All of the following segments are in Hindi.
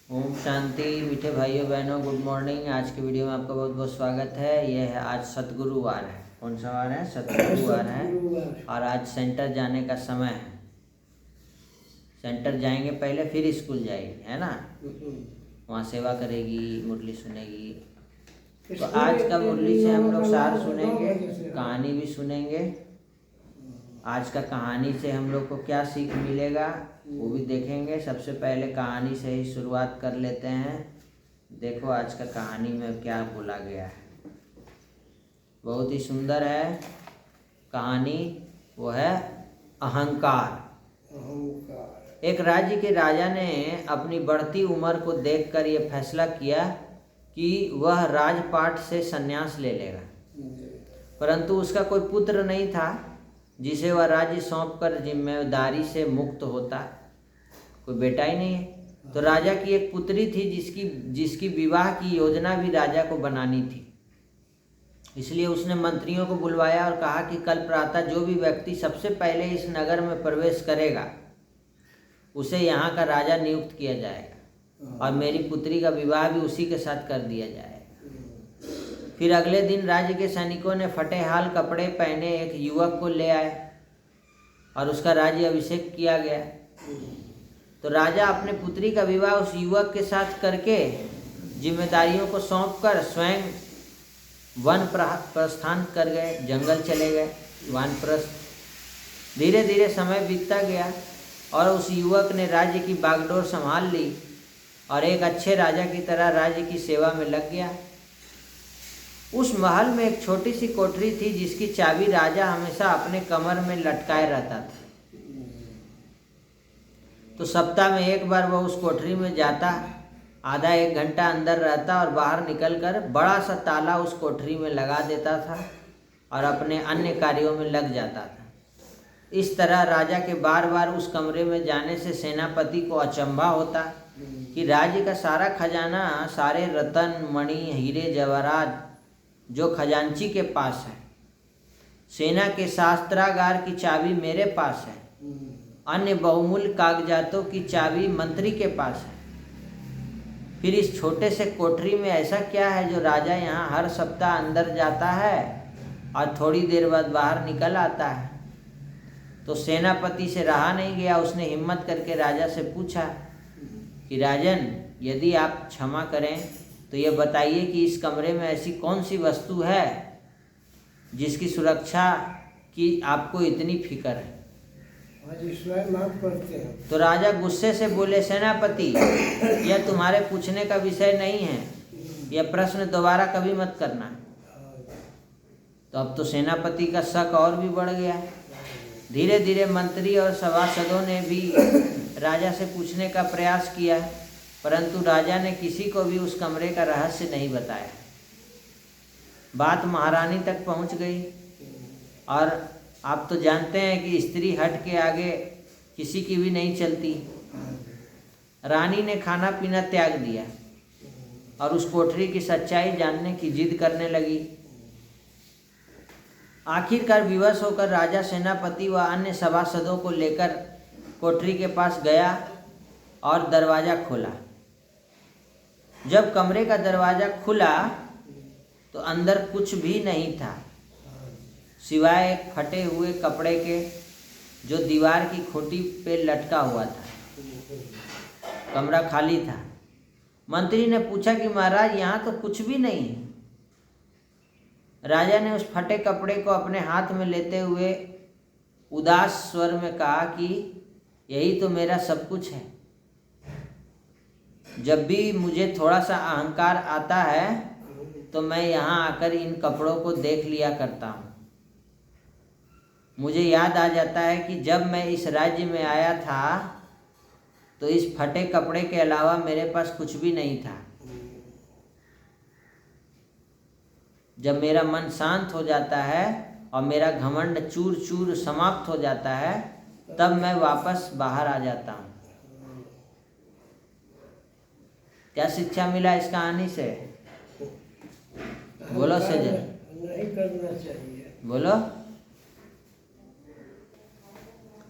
ओम शांति। मीठे भाइयों बहनों, गुड मॉर्निंग। आज की वीडियो में आपका बहुत बहुत स्वागत है। यह है आज सतगुरुवार है। कौन सा वार है? सतगुरुवार है। और आज सेंटर जाने का समय है। सेंटर जाएंगे पहले, फिर स्कूल जाएगी, है ना। वहाँ सेवा करेगी, मुरली सुनेगी। तो आज का मुरली से हम लोग सार सुनेंगे, कहानी भी सुनेंगे। आज का कहानी से हम लोग को क्या सीख मिलेगा वो भी देखेंगे। सबसे पहले कहानी से ही शुरुआत कर लेते हैं। देखो आज का कहानी में क्या बोला गया है, बहुत ही सुंदर है कहानी। वो है अहंकार। एक राज्य के राजा ने अपनी बढ़ती उम्र को देखकर यह फैसला किया कि वह राजपाट से संन्यास ले लेगा, परंतु उसका कोई पुत्र नहीं था जिसे वह राज्य सौंपकर जिम्मेदारी से मुक्त होता। कोई बेटा ही नहीं है। तो राजा की एक पुत्री थी जिसकी विवाह की योजना भी राजा को बनानी थी। इसलिए उसने मंत्रियों को बुलवाया और कहा कि कल प्रातः जो भी व्यक्ति सबसे पहले इस नगर में प्रवेश करेगा उसे यहाँ का राजा नियुक्त किया जाएगा और मेरी पुत्री का विवाह भी उसी के साथ कर दिया जाएगा। फिर अगले दिन राज्य के सैनिकों ने फटेहाल कपड़े पहने एक युवक को ले आए और उसका राज्य अभिषेक किया गया। तो राजा अपने पुत्री का विवाह उस युवक के साथ करके जिम्मेदारियों को सौंपकर स्वयं वन प्रस्थान कर गए, जंगल चले गए, वानप्रस्थ। धीरे धीरे समय बीतता गया और उस युवक ने राज्य की बागडोर संभाल ली और एक अच्छे राजा की तरह राज्य की सेवा में लग गया। उस महल में एक छोटी सी कोठरी थी जिसकी चाबी राजा हमेशा अपने कमर में लटकाए रहता था। तो सप्ताह में एक बार वह उस कोठरी में जाता, आधा एक घंटा अंदर रहता और बाहर निकलकर बड़ा सा ताला उस कोठरी में लगा देता था और अपने अन्य कार्यों में लग जाता था। इस तरह राजा के बार बार उस कमरे में जाने से सेनापति को अचंभा होता कि राज्य का सारा खजाना, सारे रतन मणि हीरे जवाहरात जो खजांची के पास है, सेना के शास्त्रागार की चाबी मेरे पास है, अन्य बहुमूल्य कागजातों की चाबी मंत्री के पास है। फिर इस छोटे से कोठरी में ऐसा क्या है जो राजा यहाँ हर सप्ताह अंदर जाता है और थोड़ी देर बाद बाहर निकल आता है। तो सेनापति से रहा नहीं गया। उसने हिम्मत करके राजा से पूछा कि राजन, यदि आप क्षमा करें तो ये बताइए कि इस कमरे में ऐसी कौन सी वस्तु है जिसकी सुरक्षा की आपको इतनी फिक्र है। तो राजा गुस्से से बोले, सेनापति, यह तुम्हारे पूछने का विषय नहीं है, यह प्रश्न दोबारा कभी मत करना। तो अब तो सेनापति का शक और भी बढ़ गया। धीरे धीरे मंत्री और सभासदों ने भी राजा से पूछने का प्रयास किया, परंतु राजा ने किसी को भी उस कमरे का रहस्य नहीं बताया। बात महारानी तक पहुंच गई और आप तो जानते हैं कि स्त्री हट के आगे किसी की भी नहीं चलती। रानी ने खाना पीना त्याग दिया और उस कोठरी की सच्चाई जानने की जिद करने लगी। आखिरकार विवश होकर राजा सेनापति व अन्य सभासदों को लेकर कोठरी के पास गया और दरवाज़ा खोला। जब कमरे का दरवाज़ा खुला तो अंदर कुछ भी नहीं था सिवाय एक फटे हुए कपड़े के जो दीवार की खूंटी पे लटका हुआ था। कमरा खाली था। मंत्री ने पूछा कि महाराज, यहाँ तो कुछ भी नहीं है। राजा ने उस फटे कपड़े को अपने हाथ में लेते हुए उदास स्वर में कहा कि यही तो मेरा सब कुछ है। जब भी मुझे थोड़ा सा अहंकार आता है तो मैं यहाँ आकर इन कपड़ों को देख लिया करता हूँ। मुझे याद आ जाता है कि जब मैं इस राज्य में आया था तो इस फटे कपड़े के अलावा मेरे पास कुछ भी नहीं था। जब मेरा मन शांत हो जाता है और मेरा घमंड चूर चूर समाप्त हो जाता है तब मैं वापस बाहर आ जाता हूँ। क्या शिक्षा मिला इस कहानी से? बोलो सजन, नहीं करना चाहिए। बोलो।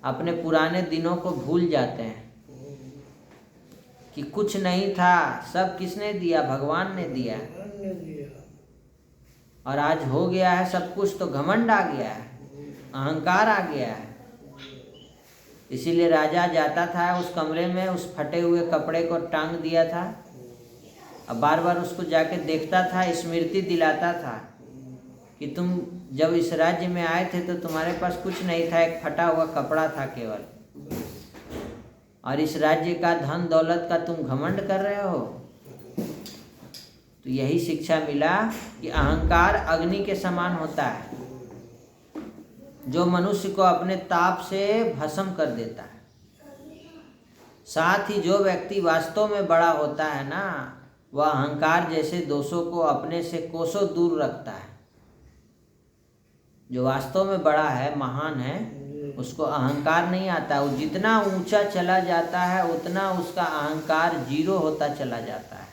अपने पुराने दिनों को भूल जाते हैं कि कुछ नहीं था, सब किसने दिया? भगवान ने दिया। भगवान ने दिया। और आज हो गया है सब कुछ, तो घमंड आ गया है, अहंकार आ गया है। इसीलिए राजा जाता था उस कमरे में, उस फटे हुए कपड़े को टांग दिया था, अब बार बार उसको जाके देखता था, स्मृति दिलाता था कि तुम जब इस राज्य में आए थे तो तुम्हारे पास कुछ नहीं था, एक फटा हुआ कपड़ा था केवल, और इस राज्य का धन दौलत का तुम घमंड कर रहे हो। तो यही शिक्षा मिला कि अहंकार अग्नि के समान होता है, जो मनुष्य को अपने ताप से भस्म कर देता है। साथ ही जो व्यक्ति वास्तव में बड़ा होता है ना, वह अहंकार जैसे दोषों को अपने से कोसों दूर रखता है। जो वास्तव में बड़ा है, महान है, उसको अहंकार नहीं आता। वो जितना ऊंचा चला जाता है उतना उसका अहंकार जीरो होता चला जाता है।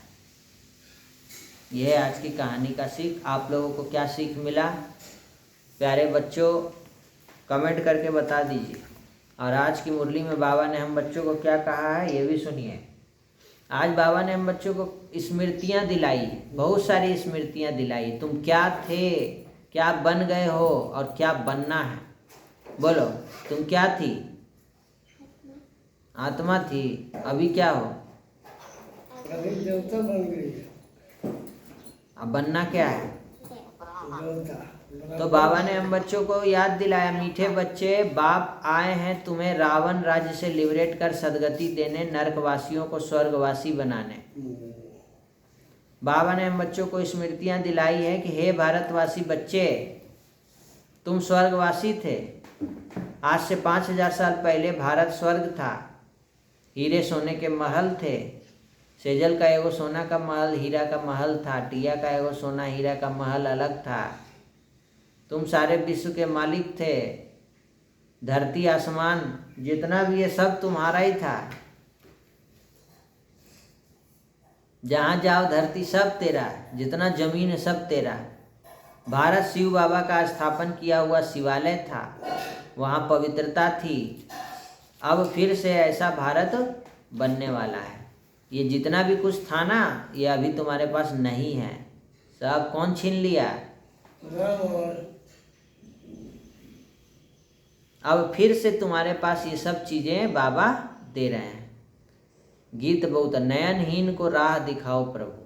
यह है आज की कहानी का सीख। आप लोगों को क्या सीख मिला? प्यारे बच्चों, कमेंट करके बता दीजिए। और आज की मुरली में बाबा ने हम बच्चों को क्या कहा है ये भी सुनिए। आज बाबा ने हम बच्चों को स्मृतियाँ दिलाई, बहुत सारी स्मृतियाँ दिलाई। तुम क्या थे, क्या बन गए हो और क्या बनना है। बोलो, तुम क्या थी? आत्मा थी। अभी क्या हो? अभी देवता बन गई है। अब बनना क्या है? देवता। तो बाबा ने हम बच्चों को याद दिलाया, मीठे बच्चे, बाप आए हैं तुम्हें रावण राज्य से लिबरेट कर सदगति देने, नरकवासियों को स्वर्गवासी बनाने। बाबा ने हम बच्चों को स्मृतियाँ दिलाई है कि हे भारतवासी बच्चे, तुम स्वर्गवासी थे। आज से 5000 साल पहले भारत स्वर्ग था। हीरे सोने के महल थे। सेजल का एगो सोना का महल, हीरा का महल था। टिया का एगो सोना हीरा का महल अलग था। तुम सारे विश्व के मालिक थे। धरती आसमान जितना भी है सब तुम्हारा ही था। जहाँ जाओ धरती सब तेरा, जितना जमीन है सब तेरा। भारत शिव बाबा का स्थापन किया हुआ शिवालय था, वहाँ पवित्रता थी। अब फिर से ऐसा भारत बनने वाला है। ये जितना भी कुछ था ना, ये अभी तुम्हारे पास नहीं है। सब कौन छीन लिया? अब फिर से तुम्हारे पास ये सब चीज़ें बाबा दे रहे हैं। गीत बहुत, नयनहीन को राह दिखाओ प्रभु।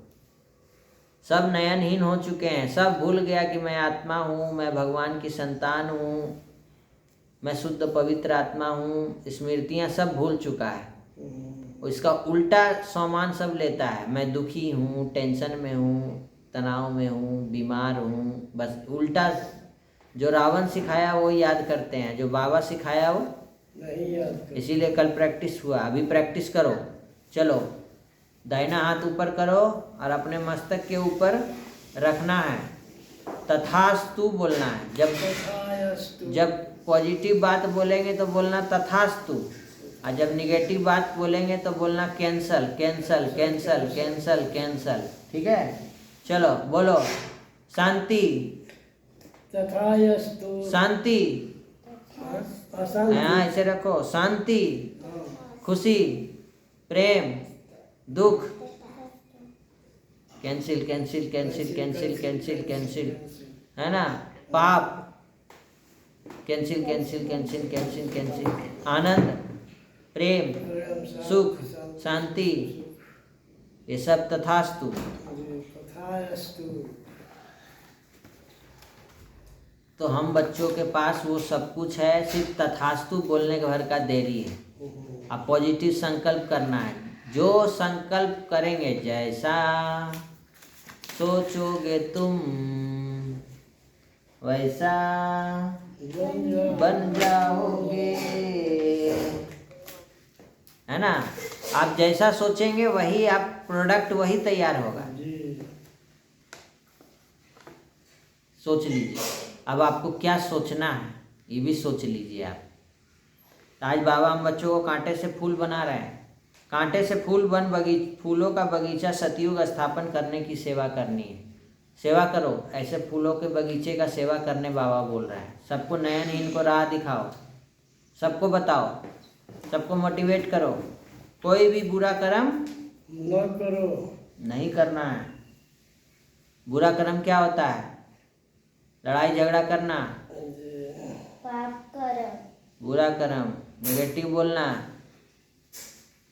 सब नयनहीन हो चुके हैं, सब भूल गया कि मैं आत्मा हूँ, मैं भगवान की संतान हूँ, मैं शुद्ध पवित्र आत्मा हूँ। स्मृतियाँ सब भूल चुका है। इसका उल्टा सामान सब लेता है। मैं दुखी हूँ, टेंशन में हूँ, तनाव में हूँ, बीमार हूँ। बस उल्टा जो रावण सिखाया वो याद करते हैं, जो बाबा सिखाया वो नहीं याद। इसीलिए कल प्रैक्टिस हुआ। अभी प्रैक्टिस करो। चलो, दाहिना हाथ ऊपर करो और अपने मस्तक के ऊपर रखना है। तथास्तु बोलना है। जब पॉजिटिव बात बोलेंगे तो बोलना तथास्तु, और जब निगेटिव बात बोलेंगे तो बोलना cancel cancel cancel cancel cancel. ठीक है? चलो बोलो, शांति तथास्तु। शांति, हाँ ऐसे रखो। शांति, खुशी, प्रेम, दुख, cancel cancel cancel cancel cancel cancel, है ना? पाप, cancel cancel cancel cancel cancel. आनंद, प्रेम, सुख, शांति, ये सब तथास्तु। तो हम बच्चों के पास वो सब कुछ है, सिर्फ तथास्तु बोलने के भर का देरी है। अब पॉजिटिव संकल्प करना है। जो संकल्प करेंगे, जैसा सोचोगे तुम वैसा बन जाओगे, है ना? आप जैसा सोचेंगे वही आप प्रोडक्ट वही तैयार होगा। सोच लीजिए। अब आपको क्या सोचना है ये भी सोच लीजिए आप। आज बाबा हम बच्चों को कांटे से फूल बना रहे हैं। कांटे से फूल फूलों का बगीचा सतयुग स्थापन करने की सेवा करनी है। सेवा करो, ऐसे फूलों के बगीचे का सेवा करने बाबा बोल रहे हैं। सबको नयनहीन को राह दिखाओ, सबको बताओ, सबको मोटिवेट करो। कोई भी बुरा कर्म न करो। नहीं करना है। बुरा कर्म क्या होता है? लड़ाई झगड़ा करना। पाप कर्म। बुरा कर्म। नेगेटिव बोलना।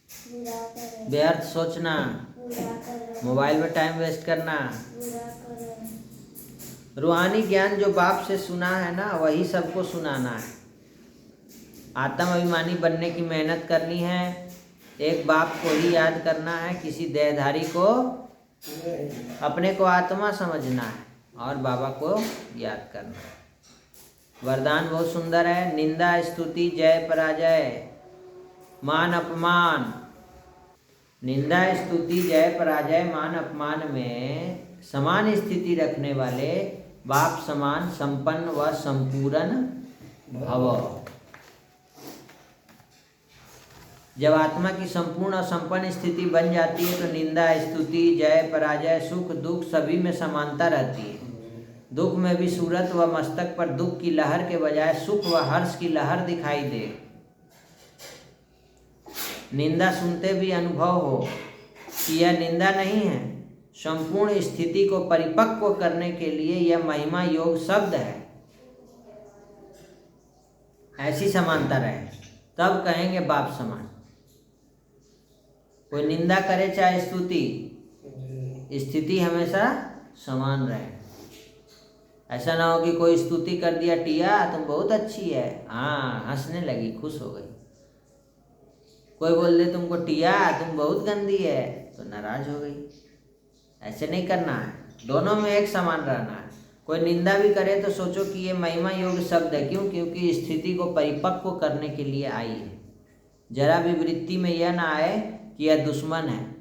बुरा कर्म। व्यर्थ सोचना। बुरा कर्म। मोबाइल में टाइम वेस्ट करना। बुरा कर्म। रूहानी ज्ञान जो बाप से सुना है ना, वही सबको सुनाना है। आत्म अभिमानी बनने की मेहनत करनी है। एक बाप को ही याद करना है, किसी देहधारी को अपने को आत्मा समझना है और बाबा को याद करना है। वरदान बहुत सुंदर है। निंदा स्तुति जय पराजय मान अपमान। निंदा स्तुति जय पराजय मान अपमान में समान स्थिति रखने वाले बाप समान संपन्न व संपूर्ण भव। जब आत्मा की संपूर्ण और संपन्न स्थिति बन जाती है तो निंदा स्तुति जय पराजय सुख दुख सभी में समानता रहती है। दुख में भी सूरत व मस्तक पर दुख की लहर के बजाय सुख व हर्ष की लहर दिखाई दे। निंदा सुनते भी अनुभव हो कि यह निंदा नहीं है। संपूर्ण स्थिति को परिपक्व करने के लिए यह महिमा योग शब्द है। ऐसी समानता रहे तब कहेंगे बाप समान। कोई निंदा करे चाहे स्तुति, स्थिति हमेशा समान रहे। ऐसा ना हो कि कोई स्तुति कर दिया, टिया तुम बहुत अच्छी है, हाँ हंसने लगी, खुश हो गई। कोई बोल दे तुमको टिया तुम बहुत गंदी है, तो नाराज हो गई। ऐसे नहीं करना है, दोनों में एक समान रहना है। कोई निंदा भी करे तो सोचो कि ये महिमा योग शब्द है। क्यों? क्योंकि स्थिति को परिपक्व करने के लिए आई है। जरा भी वृत्ति में यह ना आए कि यह दुश्मन है,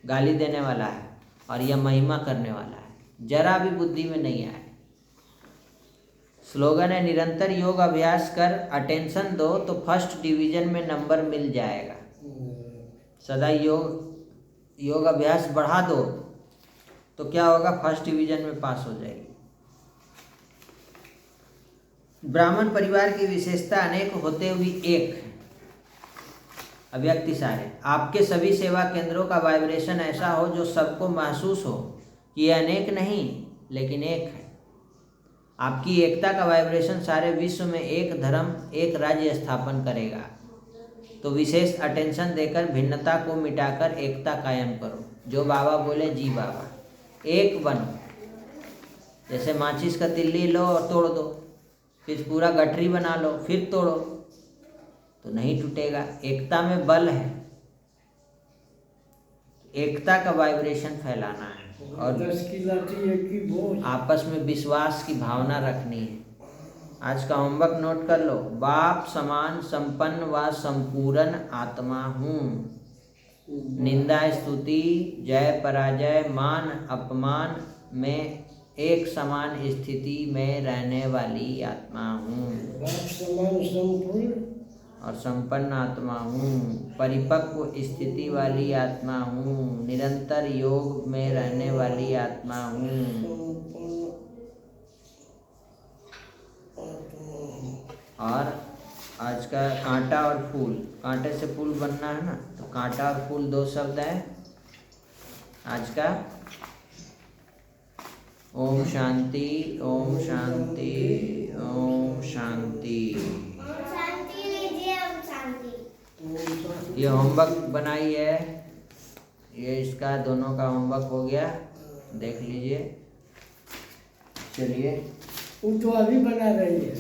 गाली देने वाला है और यह महिमा करने वाला है। जरा भी बुद्धि में नहीं आए। स्लोगन है निरंतर योग अभ्यास कर, अटेंशन दो तो फर्स्ट डिवीजन में नंबर मिल जाएगा। सदा योग अभ्यास बढ़ा दो तो क्या होगा? फर्स्ट डिवीजन में पास हो जाएगी। ब्राह्मण परिवार की विशेषता अनेक होते हुए एक है। अव्यक्ति सारे आपके सभी सेवा केंद्रों का वाइब्रेशन ऐसा हो जो सबको महसूस हो कि ये अनेक नहीं लेकिन एक है। आपकी एकता का वाइब्रेशन सारे विश्व में एक धर्म एक राज्य स्थापन करेगा। तो विशेष अटेंशन देकर भिन्नता को मिटाकर एकता कायम करो। जो बाबा बोले जी बाबा, एक बनो। जैसे माचिस का तिल्ली लो और तोड़ दो, फिर पूरा गठरी बना लो, फिर तोड़ो तो नहीं टूटेगा। एकता में बल है। एकता का वाइब्रेशन फैलाना है और 10 की लाठी 1 की बोझ। आपस में विश्वास की भावना रखनी है। आज का होमवर्क नोट कर लो। बाप समान संपन्न व संपूर्ण आत्मा हूँ। निंदा स्तुति जय पराजय मान अपमान में एक समान स्थिति में रहने वाली आत्मा हूँ। बाप समान संपूर्ण और संपन्न आत्मा हूँ। परिपक्व स्थिति वाली आत्मा हूँ। निरंतर योग में रहने वाली आत्मा हूँ। और आज का कांटा और फूल, कांटे से फूल बनना है ना, तो कांटा और फूल 2 शब्द है आज का। ओम शांति ओम शांति ओम शांति। शांति लीजिए, ओम शांति। ये होमवर्क बनाई है, ये इसका दोनों का होमवर्क हो गया, देख लीजिए। चलिए वो तो अभी बना रही है,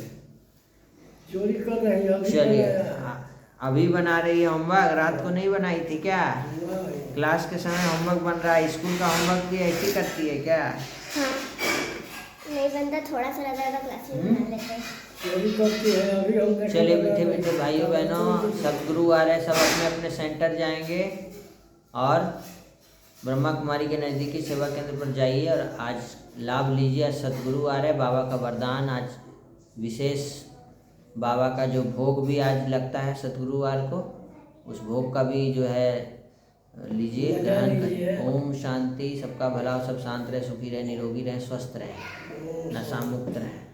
चोरी कर रही है अभी। चलिए बनाया। अभी बना रही है होमवर्क, रात को नहीं बनाई थी क्या? नहीं। क्लास के समय होमवर्क बन रहा है। स्कूल का होमवर्क भी ऐसी करती है क्या? हाँ, नहीं बनता, थोड़ा सा लगा था क्लास में बना लेते हैं। चोरी करती है अभी हम देखा चलिए बना मीठे रही है। मीठे भाइयों बहनों, सदगुरु आ रहे, सब अपने अपने सेंटर जाएंगे और ब्रह्मा कुमारी के नज़दीकी सेवा केंद्र पर जाइए और आज लाभ लीजिए। आज सदगुरु आ रहे, बाबा का वरदान। आज विशेष बाबा का जो भोग भी आज लगता है सदगुरुवार को, उस भोग का भी जो है लीजिए, ग्रहण करिए। ओम शांति। सबका भला हो, सब शांत रहे, सुखी रहे, निरोगी रहे, स्वस्थ रहे, नशा मुक्त रहे।